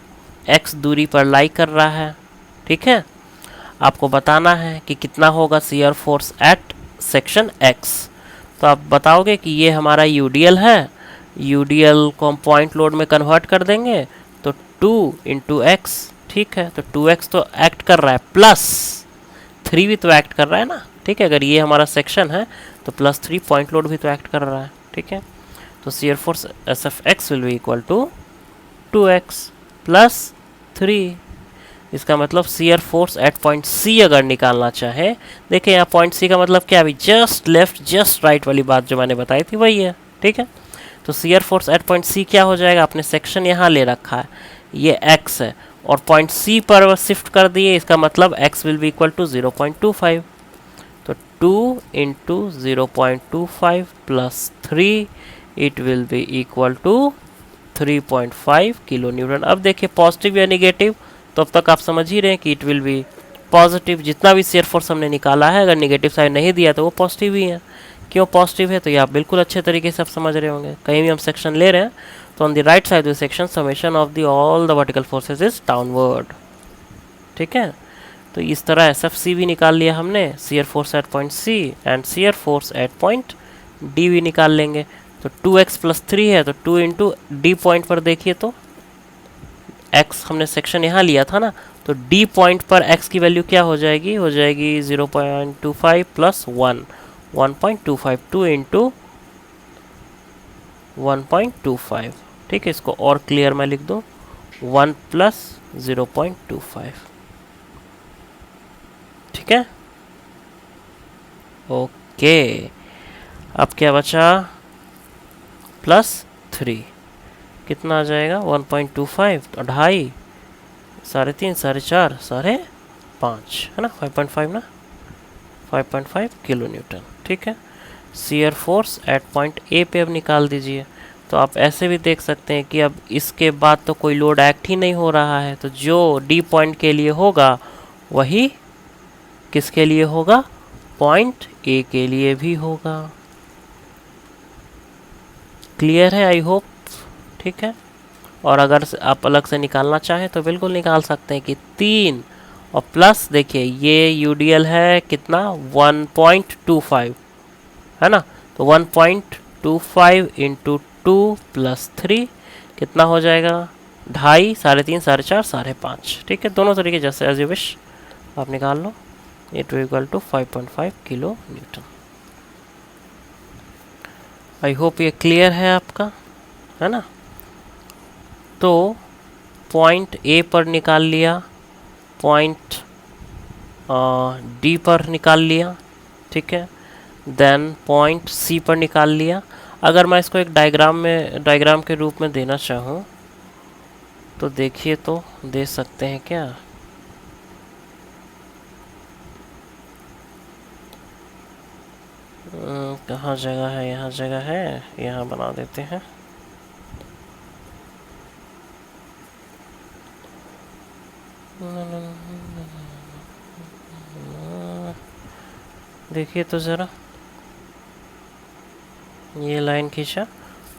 x दूरी पर लाई कर रहा है, ठीक है, आपको बताना है कि कितना होगा shear force at section x। तो आप बताओगे कि ये हमारा यूडीएल है, यूडीएल को हम पॉइंट लोड में कन्वर्ट कर देंगे, तो 2 इंटू एक्स, ठीक है, तो 2x तो एक्ट कर रहा है, प्लस 3 भी तो एक्ट कर रहा है ना, ठीक है, अगर ये हमारा सेक्शन है तो प्लस 3 पॉइंट लोड भी तो एक्ट कर रहा है, ठीक है, तो shear force S F X will be equal to 2x plus 3। इसका मतलब shear force at point C अगर निकालना चाहे, देखिए यहाँ पॉइंट सी का मतलब क्या, अभी जस्ट लेफ्ट जस्ट राइट वाली बात जो मैंने बताई थी वही है, ठीक है, तो shear force at point C क्या हो जाएगा, आपने सेक्शन यहाँ ले रखा है, ये x है और पॉइंट सी पर शिफ्ट कर दिए, इसका मतलब x will be equal to 0.25, तो 2 into 0.25 plus 3 it will be equal to 3.5 kilo newton. अब देखिए पॉजिटिव या निगेटिव, तो अब तक आप समझ ही रहे हैं कि इट विल बी पॉजिटिव, जितना भी शियर फोर्स हमने निकाला है, अगर निगेटिव साइड नहीं दिया तो वो पॉजिटिव ही है। क्यों पॉजिटिव है, तो ये आप बिल्कुल अच्छे तरीके से आप समझ रहे होंगे, कहीं भी हम सेक्शन ले रहे हैं तो on the right side of the section summation of the all the vertical forces is downward, ठीक है, तो इस तरह एस एफ सी भी निकाल लिया हमने, shear force at point C and shear force at point D भी निकाल लेंगे, तो 2x प्लस 3 है, तो 2 इंटू डी पॉइंट पर देखिए, तो x हमने सेक्शन यहाँ लिया था ना, तो डी पॉइंट पर x की वैल्यू क्या हो जाएगी, 0.25 प्लस 1, 1.25, 2 इंटू 1.25, ठीक है, इसको और क्लियर मैं लिख दूँ, 1 प्लस 0.25, ठीक है, ओके, अब क्या बचा, प्लस 3, कितना आ जाएगा 1.25, तो 2.5, 3.5, 4.5, 5.5 है ना, 5.5 ना, 5.5 किलो न्यूटन, ठीक है। शियर फोर्स एट पॉइंट ए पे अब निकाल दीजिए, तो आप ऐसे भी देख सकते हैं कि अब इसके बाद तो कोई लोड एक्ट ही नहीं हो रहा है, तो जो डी पॉइंट के लिए होगा वही किसके लिए होगा, पॉइंट ए के लिए भी होगा। क्लियर है, आई होप, ठीक है, और अगर आप अलग से निकालना चाहें तो बिल्कुल निकाल सकते हैं कि 3 और प्लस, देखिए ये यूडीएल है कितना 1.25 है ना, तो 1.25 इंटू 2 प्लस 3 कितना हो जाएगा, 2.5, 3.5, 4.5, 5.5, ठीक है, दोनों तरीके जैसे एज यू विश आप निकाल लो, it will equal to 5.5 kilo newton. I hope ये क्लियर है आपका, है ना, तो पॉइंट ए पर निकाल लिया, पॉइंट डी पर निकाल लिया, ठीक है, देन पॉइंट सी पर निकाल लिया। अगर मैं इसको एक डायग्राम के रूप में देना चाहूँ तो देखिए, तो दे सकते हैं क्या, कहाँ जगह है, यहाँ जगह है, यहाँ बना देते हैं, देखिए तो ज़रा, ये लाइन खींचा,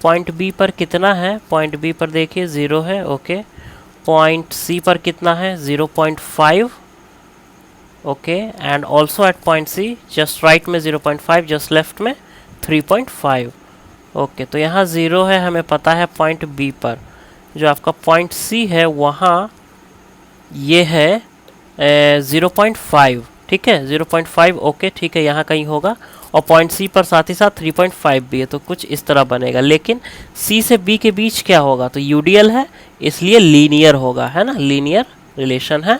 पॉइंट बी पर कितना है, पॉइंट बी पर देखिए 0 है, ओके, पॉइंट सी पर कितना है 0.5, okay, and also at point C just right में 0.5, जस्ट लेफ्ट में 3.5, ओके, तो यहाँ 0 है, हमें पता है पॉइंट बी पर, जो आपका पॉइंट सी है वहाँ ये है 0.5, ठीक है, 0.5, ओके, ठीक है, यहाँ कहीं होगा, और पॉइंट सी पर साथ ही साथ 3.5 भी है, तो कुछ इस तरह बनेगा, लेकिन सी से बी के बीच क्या होगा, तो यूडीएल है इसलिए लीनियर होगा, है ना, लीनियर रिलेशन है,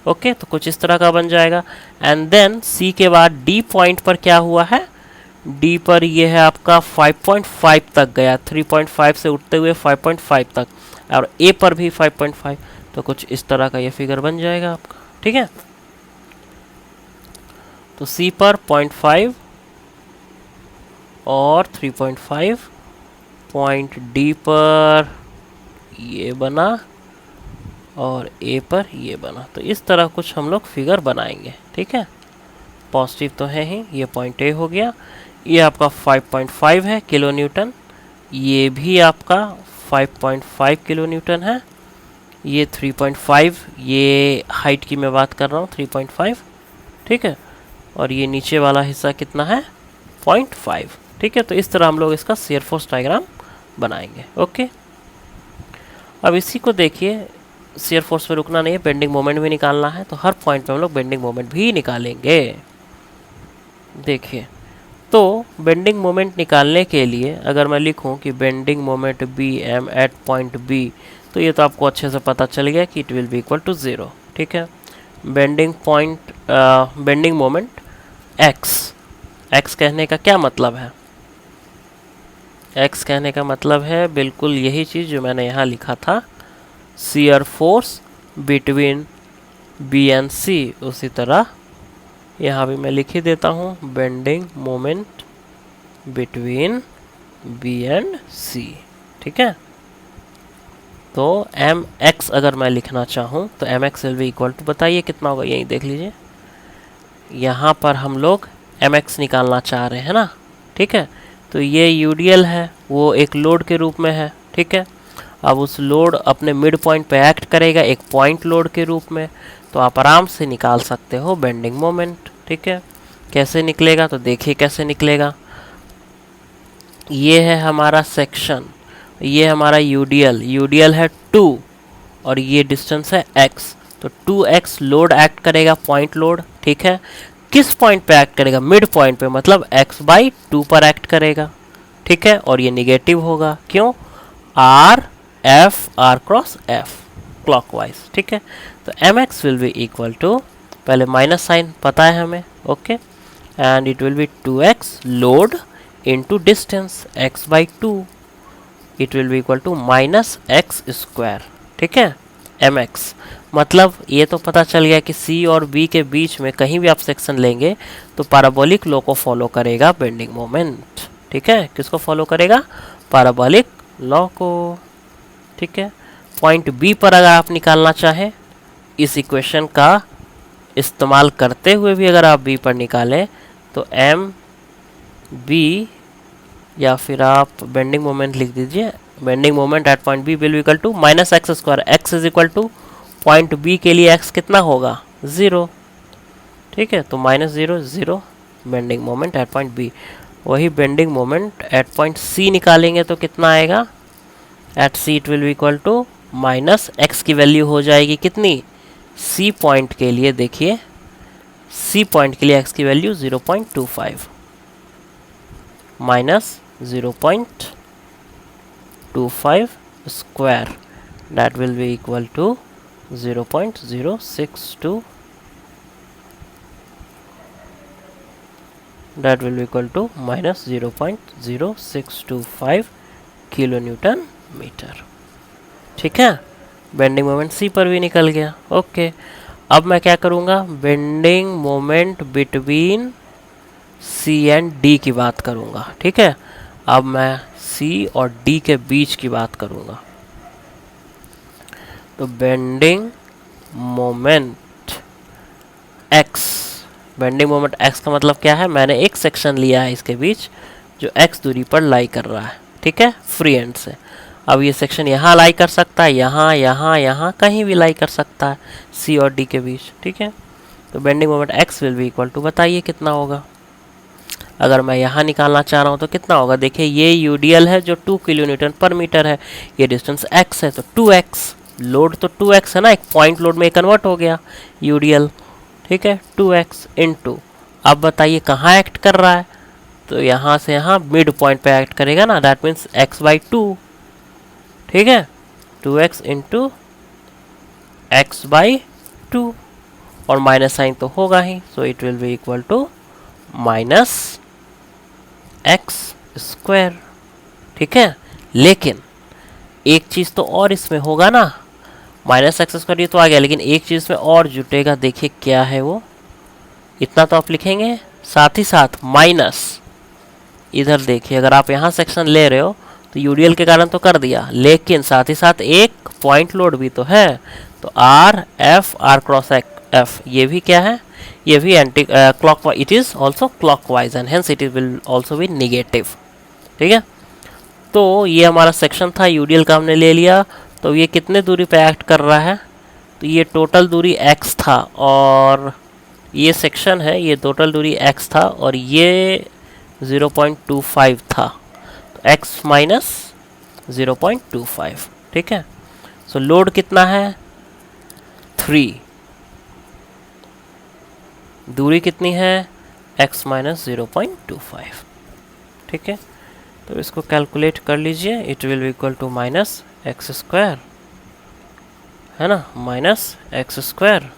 ओके, तो कुछ इस तरह का बन जाएगा। एंड देन सी के बाद डी पॉइंट पर क्या हुआ है, डी पर ये है आपका 5.5 तक गया, 3.5 से उठते हुए 5.5 तक, और ए पर भी 5.5, तो कुछ इस तरह का ये फिगर बन जाएगा आपका। ठीक है, तो सी पर 0.5 और 3.5, पॉइंट डी पर ये बना और ए पर ये बना, तो इस तरह कुछ हम लोग फिगर बनाएंगे। ठीक है, पॉजिटिव तो है ही, ये पॉइंट ए हो गया, ये आपका 5.5 है किलो न्यूटन, ये भी आपका 5.5 किलो न्यूटन है, ये 3.5, ये हाइट की मैं बात कर रहा हूँ 3.5। ठीक है, और ये नीचे वाला हिस्सा कितना है 0.5। ठीक है, तो इस तरह हम लोग इसका शियर फोर्स डायग्राम बनाएंगे। ओके, अब इसी को देखिए, शियर फोर्स पे रुकना नहीं है, बेंडिंग मोमेंट भी निकालना है, तो हर पॉइंट पे हम लोग बेंडिंग मोमेंट भी निकालेंगे। देखिए, तो बेंडिंग मोमेंट निकालने के लिए अगर मैं लिखूं कि bending moment B M at point B, तो ये तो आपको अच्छे से पता चल गया कि it will be equal to 0। ठीक है, बेंडिंग मोमेंट एक्स कहने का क्या मतलब है? एक्स कहने का मतलब है बिल्कुल यही चीज़ जो मैंने यहाँ लिखा था, shear force between B and C. उसी तरह यहाँ भी मैं लिख ही देता हूँ, bending moment between B and C. ठीक है, तो एम एक्स अगर मैं लिखना चाहूँ तो M x will be equal to, बताइए कितना होगा, यही देख लीजिए, यहाँ पर हम लोग एम एक्स निकालना चाह रहे हैं ना। ठीक है, तो ये यूडीएल है, वो एक लोड के रूप में है। ठीक है, अब उस लोड अपने मिड पॉइंट पे एक्ट करेगा एक पॉइंट लोड के रूप में, तो आप आराम से निकाल सकते हो बेंडिंग मोमेंट। ठीक है, कैसे निकलेगा, तो देखिए कैसे निकलेगा। ये है हमारा सेक्शन, ये हमारा यूडीएल है 2 और ये डिस्टेंस है x, तो 2x लोड एक्ट करेगा, पॉइंट लोड। ठीक है, किस पॉइंट पे एक्ट करेगा? मिड पॉइंट पे, मतलब x/2 पर एक्ट करेगा। ठीक है, और ये निगेटिव होगा, क्यों? r cross f clockwise. ठीक है, तो mx will be equal to, पहले माइनस साइन पता है हमें, okay, and it will be 2x load into distance x/2, it will be equal to minus X square. ठीक है, mx, मतलब ये तो पता चल गया कि c और b के बीच में कहीं भी आप सेक्शन लेंगे तो पैराबोलिक लॉ को फॉलो करेगा बेंडिंग मोमेंट। ठीक है, किसको फॉलो करेगा? पैराबोलिक लॉ को। ठीक है, पॉइंट बी पर अगर आप निकालना चाहें, इस इक्वेशन का इस्तेमाल करते हुए भी अगर आप बी पर निकालें, तो एम बी, या फिर आप बेंडिंग मोमेंट लिख दीजिए, bending moment at point B will be equal to minus X square. X is equal to, point B के लिए एक्स कितना होगा? 0। ठीक है, तो -0 0 bending moment at point B. वही bending moment at point C निकालेंगे तो कितना आएगा? At C it will be equal to minus X की वैल्यू हो जाएगी कितनी? सी पॉइंट के लिए देखिए, सी पॉइंट के लिए एक्स की value 0.25 minus 0.25 square, that will be equal to 0.062, that will be equal to minus 0.0625 kilo newton metre. ठीक है, बेंडिंग मोमेंट सी पर भी निकल गया। ओके, अब मैं क्या करूँगा? Bending moment between C and D की बात करूँगा। ठीक है, अब मैं सी और डी के बीच की बात करूँगा। तो bending moment x, bending moment x का मतलब क्या है? मैंने एक सेक्शन लिया है इसके बीच जो एक्स दूरी पर लाई कर रहा है। ठीक है, फ्री एंड से। अब ये सेक्शन यहाँ लाई कर सकता है, यहाँ यहाँ यहाँ कहीं भी लाई कर सकता है सी और डी के बीच। ठीक है, तो bending moment X will be equal to, बताइए कितना होगा? अगर मैं यहाँ निकालना चाह रहा हूँ तो कितना होगा? देखिए, ये यूडीएल है जो 2 किलो न्यूटन पर मीटर है, ये डिस्टेंस x है, तो 2x, लोड तो 2x है ना, एक पॉइंट लोड में कन्वर्ट हो गया यूडीएल। ठीक है, 2x इंटू, अब बताइए कहाँ एक्ट कर रहा है? तो यहाँ से यहाँ मिड पॉइंट पे एक्ट करेगा ना, दैट मीन्स x/2। ठीक है, 2x इंटू x/2, और माइनस साइन तो होगा ही, so it will be equal to minus X square, ठीक है। लेकिन एक चीज़ तो और इसमें होगा ना, माइनस एक्स स्क्वायर ये तो आ गया, लेकिन एक चीज़ में और जुटेगा, देखिए क्या है वो। इतना तो आप लिखेंगे, साथ ही साथ माइनस, इधर देखिए अगर आप यहाँ सेक्शन ले रहे हो तो यूडीएल के कारण तो कर दिया, लेकिन साथ ही साथ एक पॉइंट लोड भी तो है। तो are F R cross F ये भी क्या है, ये भी anti clock, it is also clockwise and hence it will also be negative, ठीक है। तो ये हमारा सेक्शन था, यूडीएल का हमने ले लिया। तो ये कितने दूरी पे एक्ट कर रहा है, तो ये टोटल दूरी x था, और ये सेक्शन है, ये टोटल दूरी x था, और ये 0.25 था, तो x माइनस 0.25, ठीक है। सो लोड कितना है 3, दूरी कितनी है x माइनस 0.25, ठीक है। तो इसको कैलकुलेट कर लीजिए, it will be equal to minus X square, है ना, माइनस एक्स स्क्वायर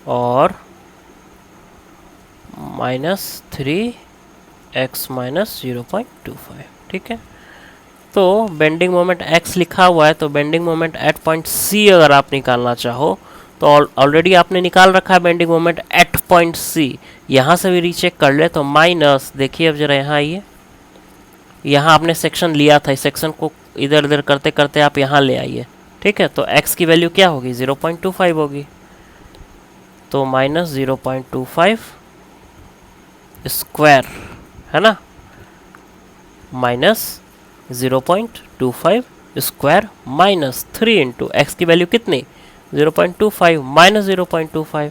और माइनस 3x माइनस 0.25, ठीक है। तो बेंडिंग मोमेंट x लिखा हुआ है, तो bending moment at point C अगर आप निकालना चाहो तो ऑलरेडी आपने निकाल रखा है bending moment at point C, यहाँ से भी रीचेक कर ले। तो माइनस, देखिए अब जरा यहाँ आइए, यहाँ आपने सेक्शन लिया था, इस सेक्शन को इधर उधर करते करते आप यहाँ ले आइए, ठीक है। तो x की वैल्यू क्या होगी 0.25 होगी, तो माइनस 0.25 स्क्वायर, है ना, minus 0.25 square minus 3 into x की वैल्यू कितनी 0.25 माइनस 0.25,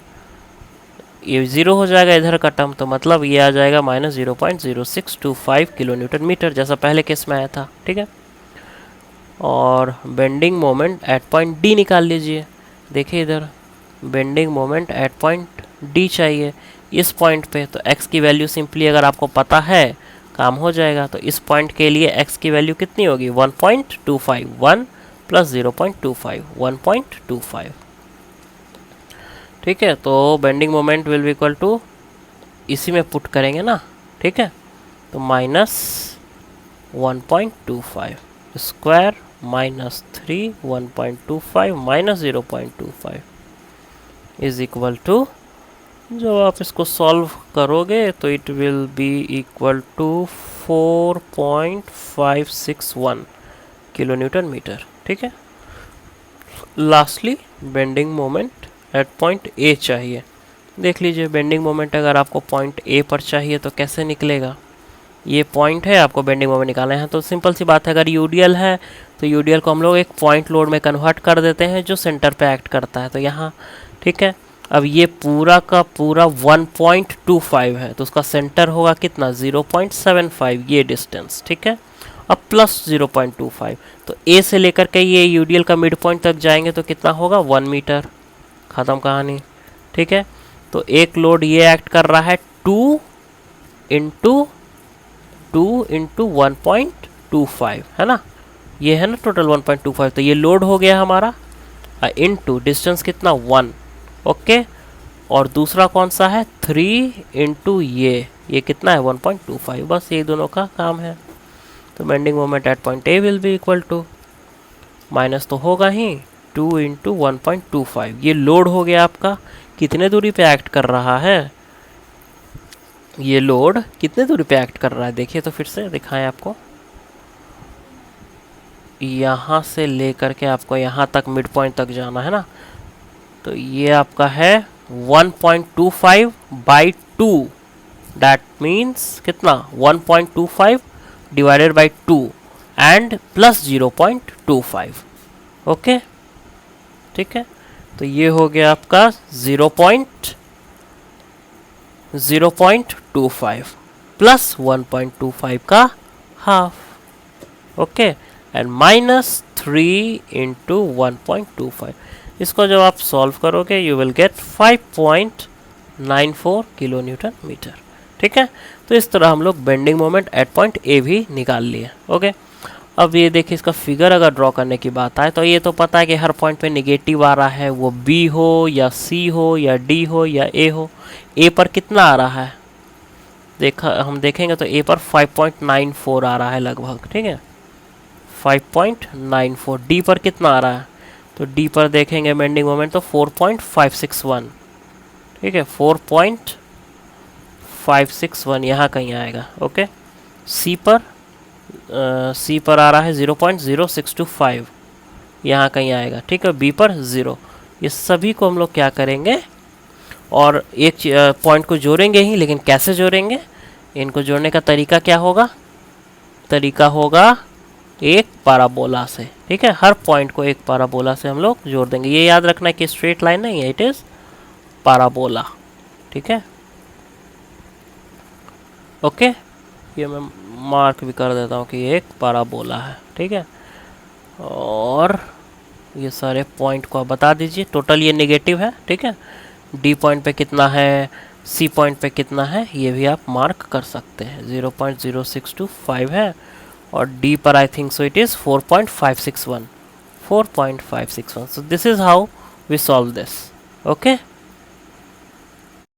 ये ज़ीरो हो जाएगा इधर का टर्म, तो मतलब ये आ जाएगा माइनस 0.0625 किलो न्यूटन मीटर, जैसा पहले केस में आया था, ठीक है। और bending moment at point D निकाल लीजिए, देखिए इधर bending moment at point D चाहिए इस पॉइंट पे, तो x की वैल्यू सिंपली अगर आपको पता है काम हो जाएगा। तो इस पॉइंट के लिए x की वैल्यू कितनी होगी 1.25, 1 प्लस 0.25 1.25, ठीक है। तो bending moment will be equal to, इसी में पुट करेंगे ना, ठीक है, तो minus 1.25 square minus 3 1.25 minus 0.25 is equal to, जब आप इसको सॉल्व करोगे तो it will be equal to 4.561 kilo newton metre, ठीक है। Lastly bending moment at point A चाहिए, देख लीजिए बेंडिंग मोमेंट अगर आपको पॉइंट ए पर चाहिए तो कैसे निकलेगा, ये पॉइंट है, आपको बेंडिंग मोमेंट निकालना है। तो सिंपल सी बात है, अगर यूडीएल है तो यूडीएल को हम लोग एक पॉइंट लोड में कन्वर्ट कर देते हैं जो सेंटर पे एक्ट करता है, तो यहाँ, ठीक है। अब ये पूरा का पूरा 1.25 है, तो उसका सेंटर होगा कितना 0.75 ये डिस्टेंस, ठीक है। अब प्लस 0.25, तो ए से लेकर के ये यूडीएल का मिड पॉइंट तक जाएंगे तो कितना होगा 1 मीटर, ख़त्म कहानी, ठीक है। तो एक लोड ये एक्ट कर रहा है 2 इंटू 1.25, है ना, ये है ना टोटल 1.25, तो ये लोड हो गया हमारा, इंटू डिस्टेंस कितना 1, ओके। और दूसरा कौन सा है 3 इंटू ये कितना है 1.25, बस ये दोनों का काम है। तो bending moment at point A will be equal to, minus तो होगा ही 2 इंटू 1.25, ये लोड हो गया आपका, कितने दूरी पे एक्ट कर रहा है, ये लोड कितने दूरी पे एक्ट कर रहा है, देखिए तो फिर से दिखाएं आपको, यहाँ से लेकर के आपको यहाँ तक मिड पॉइंट तक जाना है ना, तो ये आपका है 1.25 बाई 2, दैट मीन्स कितना 1.25 divided by 2 and plus 0.25, okay, ठीक है। तो ये हो गया आपका 0.25 प्लस 1.25 का half, okay, and minus 3 into 1.25, इसको जब आप सॉल्व करोगे you will get 5.94 kilo newton metre, ठीक है। तो इस तरह हम लोग bending moment at point A भी निकाल लिए, ओके। अब ये देखिए इसका फिगर अगर ड्रॉ करने की बात आए तो ये तो पता है कि हर पॉइंट पे निगेटिव आ रहा है, वो बी हो या सी हो या डी हो या ए हो, ए पर कितना आ रहा है हम देखेंगे तो ए पर 5.94 आ रहा है लगभग, ठीक है 5.94। डी पर कितना आ रहा है, तो डी पर देखेंगे बेंडिंग मोमेंट तो 4.561, ठीक है 4.561 यहाँ कहीं आएगा। ओके, सी पर आ रहा है 0.0625, यहाँ कहीं आएगा, ठीक है बी पर 0। ये सभी को हम लोग क्या करेंगे, और एक पॉइंट को जोड़ेंगे ही, लेकिन कैसे जोड़ेंगे, इनको जोड़ने का तरीका क्या होगा, तरीका होगा एक पाराबोला से, ठीक है हर पॉइंट को एक पाराबोला से हम लोग जोड़ देंगे। ये याद रखना है कि स्ट्रेट लाइन नहीं है, इट इज़ पाराबोला, ठीक है ओके। ये मैं मार्क भी कर देता हूँ कि ये एक पाराबोला है, ठीक है। और ये सारे पॉइंट को आप बता दीजिए, टोटल ये नेगेटिव है, ठीक है। डी पॉइंट पे कितना है, सी पॉइंट पे कितना है, ये भी आप मार्क कर सकते हैं। 0.0625 है, और डी पर I think so it is 4.561, 4.561। So this is how we solve this, okay.